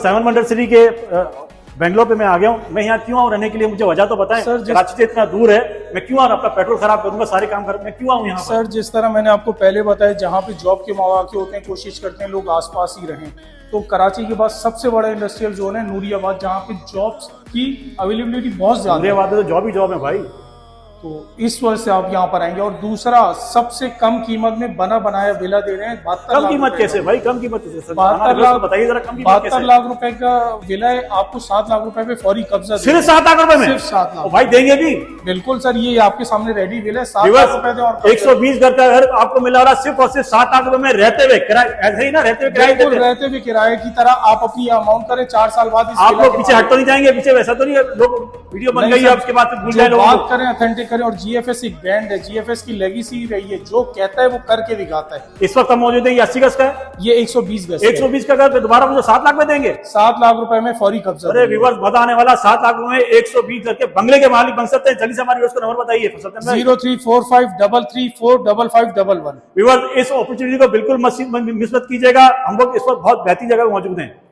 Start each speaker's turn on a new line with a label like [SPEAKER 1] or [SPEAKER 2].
[SPEAKER 1] 7 मंडल city के बेंगलोर पे मैं आ गया हूँ। मैं यहाँ क्यों आऊँ रहने के लिए, मुझे वजह तो बताएं। कराची से इतना दूर है, मैं क्यों अपना पेट्रोल खराब करूंगा, सारे काम कर, मैं क्यों आऊँ यहाँ?
[SPEAKER 2] सर जिस तरह मैंने आपको पहले बताया, जहाँ पे जॉब के मौके होते हैं कोशिश करते हैं लोग आसपास ही रहें। तो कराची के बाद सबसे बड़ा इंडस्ट्रियल जोन है नूरियाबाद, जहाँ पे जॉब्स की अवेलेबिलिटी बहुत ज्यादा है।
[SPEAKER 1] नूरियाबाद में तो जॉब ही जॉब है भाई।
[SPEAKER 2] तो इस वजह से आप यहाँ पर आएंगे। और दूसरा, सबसे कम कीमत में बना बनाया विला दे रहे हैं। 72
[SPEAKER 1] कम कीमत कैसे भाई? कम कीमत कैसे?
[SPEAKER 2] 72 लाख
[SPEAKER 1] बताइए जरा, कम कीमत
[SPEAKER 2] 72 लाख रुपए का विला है, आपको 7 लाख रुपए पे फौरी कब्जा।
[SPEAKER 1] सिर्फ 7 लाख रुपए में?
[SPEAKER 2] सिर्फ 7 लाख
[SPEAKER 1] भाई देंगे भी?
[SPEAKER 2] बिल्कुल सर, ये आपके सामने रेडी विला है, 7 लाख रुपए दे। और
[SPEAKER 1] 120 घर का घर आपको मिला रहा सिर्फ और सिर्फ 7 लाख रुपए में, रहते हुए किराए, ऐसे ही ना रहते हुए किराए देते,
[SPEAKER 2] रहते हुए किराए की तरह। आप अपनी अमाउंट करें, 4 साल बाद
[SPEAKER 1] आप लोग पीछे हट तो नहीं जाएंगे? पीछे वैसा तो नहीं है, लोग वीडियो बन गई है उसके बाद भूल जाए लोग।
[SPEAKER 2] बात करें ऑथेंटिक करें। और जीएफएस एक ब्रांड है, जीएफएस की लेगेसी रही है, जो कहता है वो करके दिखाता है।
[SPEAKER 1] इस वक्त हम मौजूद है, ये 80 गज का है,
[SPEAKER 2] ये 120 गज
[SPEAKER 1] 120 का घर पे दोबारा मुझे 7 लाख में देंगे?
[SPEAKER 2] 7 लाख रुपए में फौरी कब्जा।
[SPEAKER 1] अरे व्यूअर्स, मजा आने वाला। 7 लाख में 120 गज के बंगले के मालिक बन सकते हैं। जल्दी से हमारे व्यूअर्स को नंबर बताइए।
[SPEAKER 2] 0345333411।
[SPEAKER 1] व्यूअर्स, इस अपॉर्चुनिटी को बिल्कुल मिस मत कीजिएगा। हम लोग इस वक्त बहुत बेहतरीन जगह मौजूद हैं।